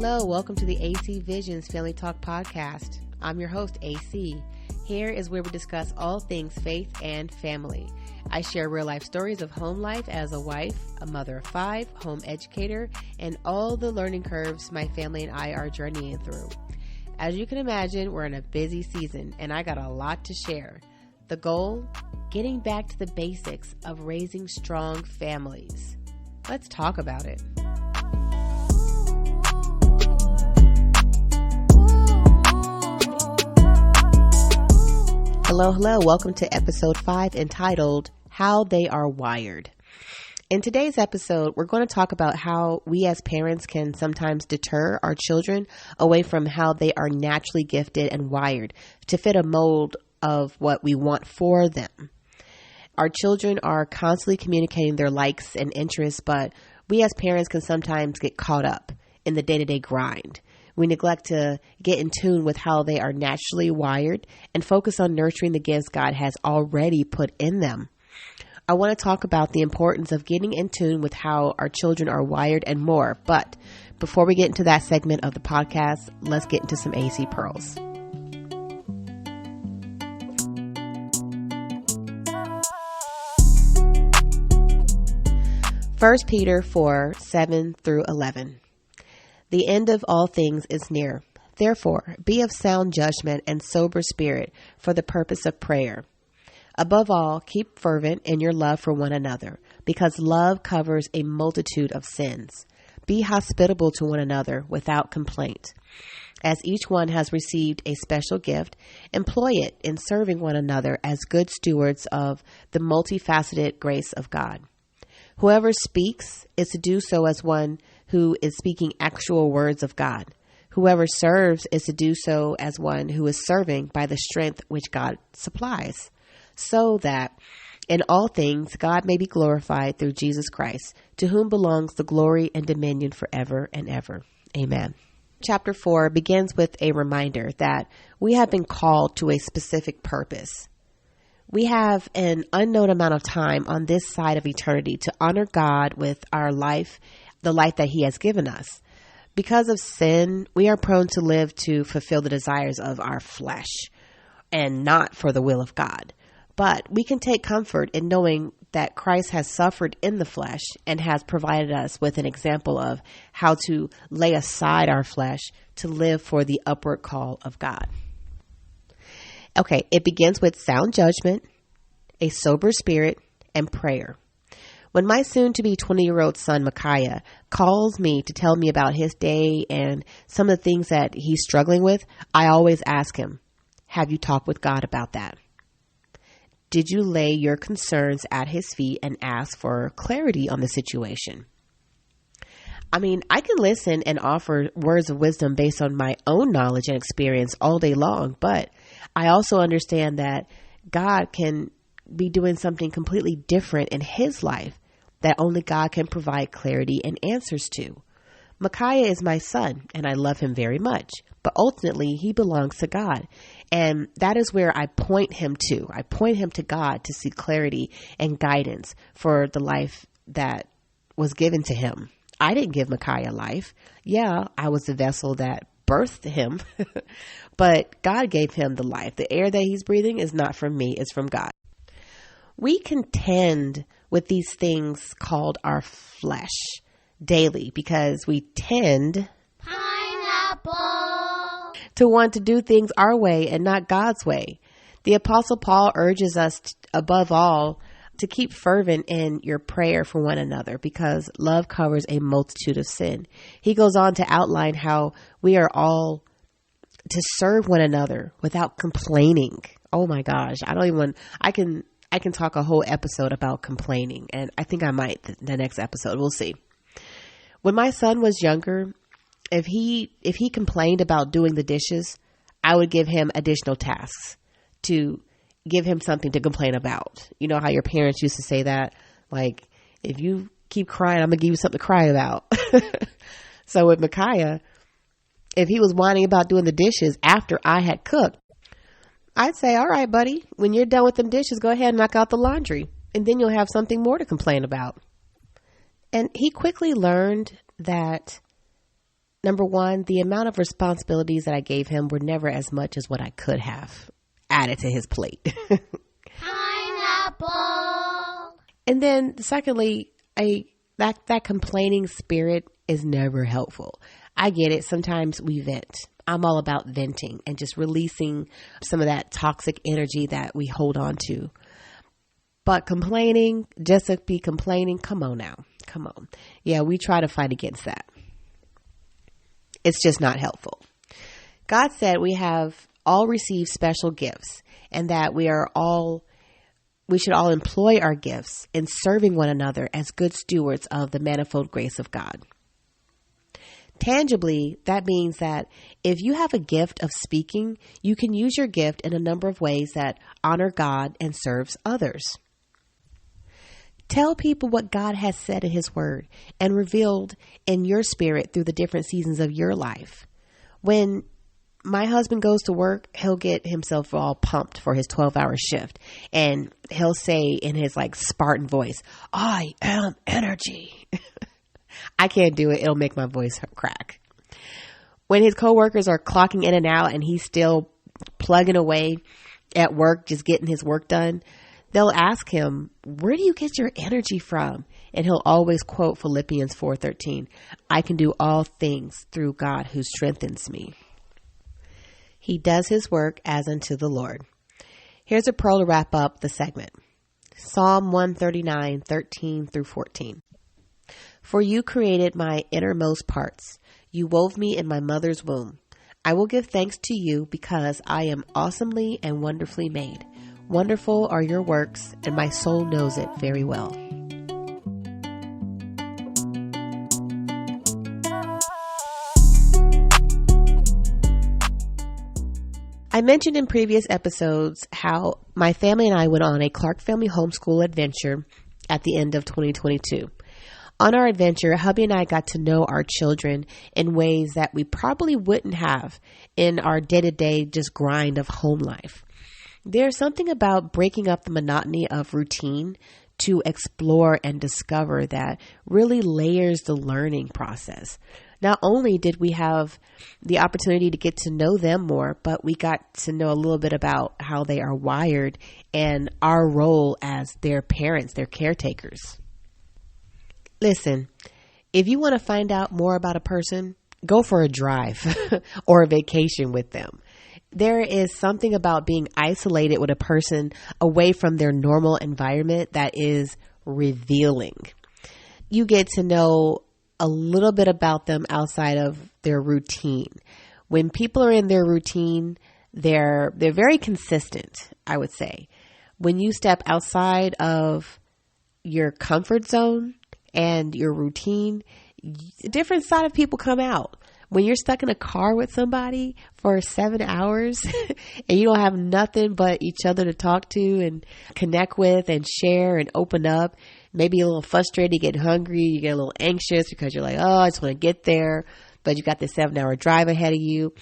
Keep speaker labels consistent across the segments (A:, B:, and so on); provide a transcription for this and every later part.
A: Hello, welcome to the AC Visions Family Talk Podcast. I'm your host, AC. Here is where we discuss all things faith and family. I share real life stories of home life as a wife, a mother of 5, home educator, and all the learning curves my family and I are journeying through. As you can imagine, we're in a busy season and I got a lot to share. The goal? Getting back to the basics of raising strong families. Let's talk about it. Hello. Welcome to episode 5 entitled, How They Are Wired. In today's episode, we're going to talk about how we as parents can sometimes deter our children away from how they are naturally gifted and wired to fit a mold of what we want for them. Our children are constantly communicating their likes and interests, but we as parents can sometimes get caught up in the day-to-day grind. We neglect to get in tune with how they are naturally wired and focus on nurturing the gifts God has already put in them. I want to talk about the importance of getting in tune with how our children are wired and more. But before we get into that segment of the podcast, let's get into some AC pearls. First Peter 4, 7 through 11. The end of all things is near. Therefore, be of sound judgment and sober spirit for the purpose of prayer. Above all, keep fervent in your love for one another, because love covers a multitude of sins. Be hospitable to one another without complaint. As each one has received a special gift, employ it in serving one another as good stewards of the multifaceted grace of God. Whoever speaks is to do so as one who is speaking actual words of God. Whoever serves is to do so as one who is serving by the strength which God supplies, so that in all things God may be glorified through Jesus Christ, to whom belongs the glory and dominion forever and ever. Amen. Chapter 4 begins with a reminder that we have been called to a specific purpose. We have an unknown amount of time on this side of eternity to honor God with our life, the life that He has given us. Because of sin, we are prone to live to fulfill the desires of our flesh and not for the will of God. But we can take comfort in knowing that Christ has suffered in the flesh and has provided us with an example of how to lay aside our flesh to live for the upward call of God. Okay, it begins with sound judgment, a sober spirit, and prayer. When my soon-to-be 20-year-old son, Micaiah, calls me to tell me about his day and some of the things that he's struggling with, I always ask him, have you talked with God about that? Did you lay your concerns at His feet and ask for clarity on the situation? I mean, I can listen and offer words of wisdom based on my own knowledge and experience all day long, but I also understand that God can be doing something completely different in his life that only God can provide clarity and answers to. Micaiah is my son and I love him very much, but ultimately he belongs to God. And that is where I point him to. I point him to God to seek clarity and guidance for the life that was given to him. I didn't give Micaiah life. Yeah, I was the vessel that birthed him, but God gave him the life. The air that he's breathing is not from me, it's from God. We contend with these things called our flesh daily because we tend to want to do things our way and not God's way. The Apostle Paul urges us above all to keep fervent in your prayer for one another because love covers a multitude of sin. He goes on to outline how we are all to serve one another without complaining. Oh my gosh. I can talk a whole episode about complaining, and I think I might the next episode. We'll see. When my son was younger, if he complained about doing the dishes, I would give him additional tasks to give him something to complain about. You know how your parents used to say that? Like, if you keep crying, I'm going to give you something to cry about. So with Micaiah, if he was whining about doing the dishes after I had cooked, I'd say, all right, buddy, when you're done with them dishes, go ahead and knock out the laundry. And then you'll have something more to complain about. And he quickly learned that Number one, the amount of responsibilities that I gave him were never as much as what I could have added to his plate.
B: Pineapple.
A: And then secondly, that complaining spirit is never helpful. I get it. Sometimes we vent. I'm all about venting and just releasing some of that toxic energy that we hold on to. But complaining, just to be complaining, come on now. Come on. Yeah, we try to fight against that. It's just not helpful. God said we have all received special gifts and that we should all employ our gifts in serving one another as good stewards of the manifold grace of God. Tangibly, that means that if you have a gift of speaking, you can use your gift in a number of ways that honor God and serves others. Tell people what God has said in His Word and revealed in your spirit through the different seasons of your life. When my husband goes to work, he'll get himself all pumped for his 12-hour shift. And he'll say in his Spartan voice, "I am energy." I can't do it. It'll make my voice crack. When his coworkers are clocking in and out and he's still plugging away at work, just getting his work done, they'll ask him, "Where do you get your energy from?" And he'll always quote Philippians 4:13, "I can do all things through God who strengthens me." He does his work as unto the Lord. Here's a pearl to wrap up the segment. Psalm 139:13 through 14. For you created my innermost parts. You wove me in my mother's womb. I will give thanks to you because I am awesomely and wonderfully made. Wonderful are your works, and my soul knows it very well. I mentioned in previous episodes how my family and I went on a Clark Family Homeschool adventure at the end of 2022. On our adventure, hubby and I got to know our children in ways that we probably wouldn't have in our day-to-day just grind of home life. There's something about breaking up the monotony of routine to explore and discover that really layers the learning process. Not only did we have the opportunity to get to know them more, but we got to know a little bit about how they are wired and our role as their parents, their caretakers. Listen, if you want to find out more about a person, go for a drive or a vacation with them. There is something about being isolated with a person away from their normal environment that is revealing. You get to know a little bit about them outside of their routine. When people are in their routine, they're very consistent, I would say. When you step outside of your comfort zone and your routine, a different side of people come out. When you're stuck in a car with somebody for 7 hours and you don't have nothing but each other to talk to and connect with and share and open up, maybe a little frustrated, you get hungry, you get a little anxious because you're like, oh, I just want to get there, but you got this 7-hour drive ahead of you.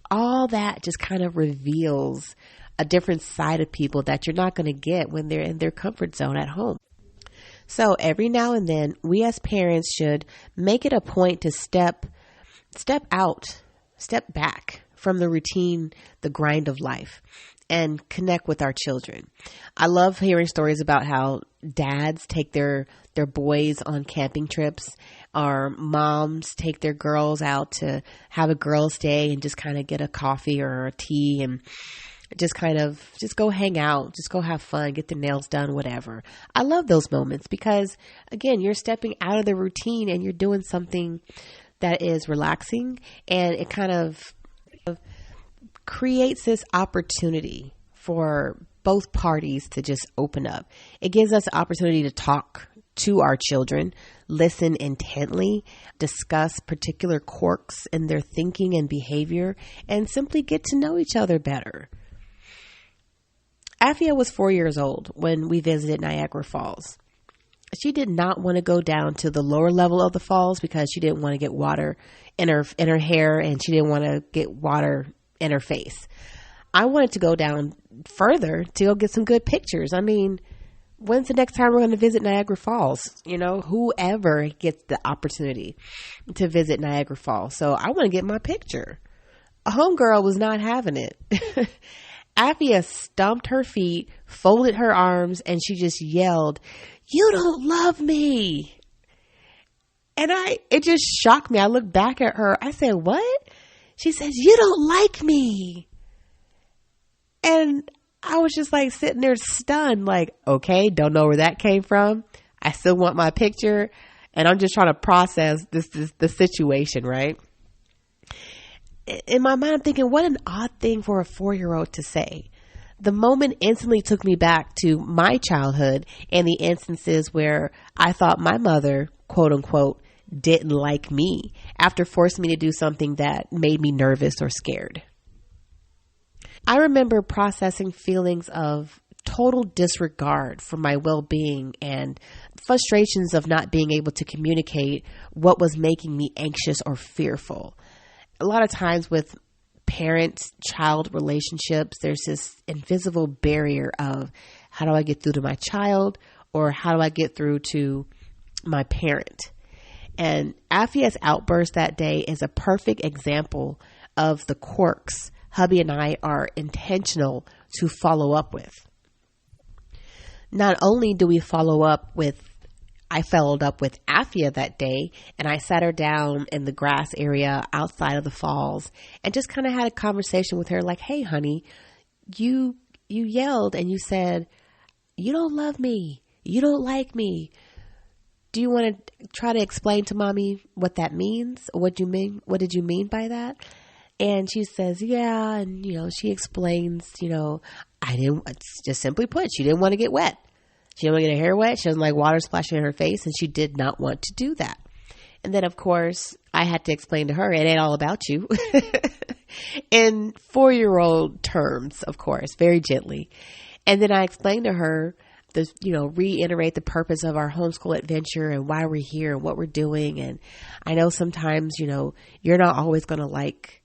A: All that just kind of reveals a different side of people that you're not going to get when they're in their comfort zone at home. So every now and then, we as parents should make it a point to step out, step back from the routine, the grind of life, and connect with our children. I love hearing stories about how dads take their boys on camping trips, or moms take their girls out to have a girls' day and just kind of get a coffee or a tea and just go hang out, just go have fun, get their nails done, whatever. I love those moments because, again, you're stepping out of the routine and you're doing something that is relaxing, and it kind of creates this opportunity for both parties to just open up. It gives us the opportunity to talk to our children, listen intently, discuss particular quirks in their thinking and behavior, and simply get to know each other better. Afia was 4 years old when we visited Niagara Falls. She did not want to go down to the lower level of the falls because she didn't want to get water in her hair, and she didn't want to get water in her face. I wanted to go down further to go get some good pictures. I mean, when's the next time we're going to visit Niagara Falls? Whoever gets the opportunity to visit Niagara Falls. So I want to get my picture. A homegirl was not having it. Afia stomped her feet, folded her arms, and she just yelled, "You don't love me." And it just shocked me. I looked back at her. I said, "What?" She says, "You don't like me." And I was just like sitting there stunned, like, okay, don't know where that came from. I still want my picture. And I'm just trying to process the situation, right? In my mind, I'm thinking, what an odd thing for a 4-year-old to say. The moment instantly took me back to my childhood and the instances where I thought my mother, quote unquote, didn't like me after forcing me to do something that made me nervous or scared. I remember processing feelings of total disregard for my well-being and frustrations of not being able to communicate what was making me anxious or fearful. A lot of times with parent-child relationships, there's this invisible barrier of how do I get through to my child or how do I get through to my parent? And Afia's outburst that day is a perfect example of the quirks hubby and I are intentional to follow up with. Not only do we follow up with, I followed up with Afia that day, and I sat her down in the grass area outside of the falls and just kind of had a conversation with her like, "Hey, honey, you yelled and you said, you don't love me. You don't like me. Do you want to try to explain to mommy what that means? What you mean? What did you mean by that?" And she says, yeah. And, she explains, just simply put, she didn't want to get wet. She didn't want to get her hair wet. She doesn't like water splashing in her face. And she did not want to do that. And then, of course, I had to explain to her, it ain't all about you. In 4-year-old terms, of course, very gently. And then I explained to her, reiterate the purpose of our homeschool adventure and why we're here and what we're doing. And I know sometimes, you're not always going to like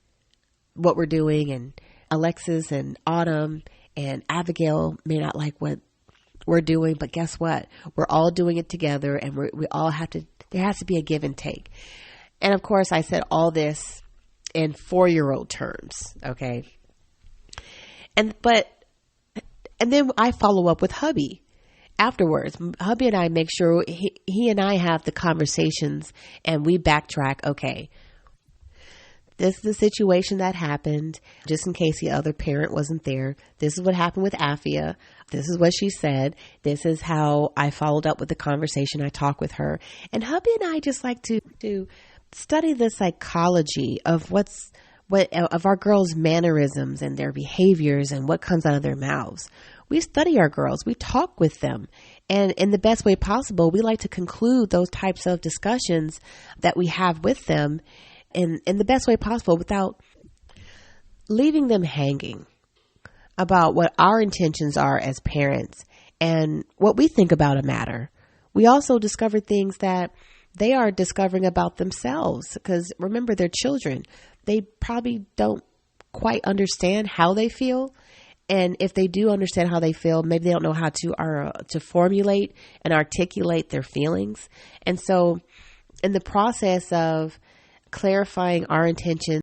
A: what we're doing, and Alexis and Autumn and Abigail may not like what we're doing, but guess what? We're all doing it together, and we all have to, there has to be a give and take. And of course, I said all this in 4-year-old terms. Okay. And then I follow up with hubby afterwards. Hubby and I make sure he and I have the conversations and we backtrack. Okay, this is the situation that happened, just in case the other parent wasn't there. This is what happened with Afia. This is what she said. This is how I followed up with the conversation. I talked with her. And hubby and I just like to study the psychology of of our girls' mannerisms and their behaviors and what comes out of their mouths. We study our girls. We talk with them. And in the best way possible, we like to conclude those types of discussions that we have with them in the best way possible without leaving them hanging about what our intentions are as parents and what we think about a matter. We also discover things that they are discovering about themselves, because remember, they're children. They probably don't quite understand how they feel. And if they do understand how they feel, maybe they don't know how to formulate and articulate their feelings. And so in the process of clarifying our intentions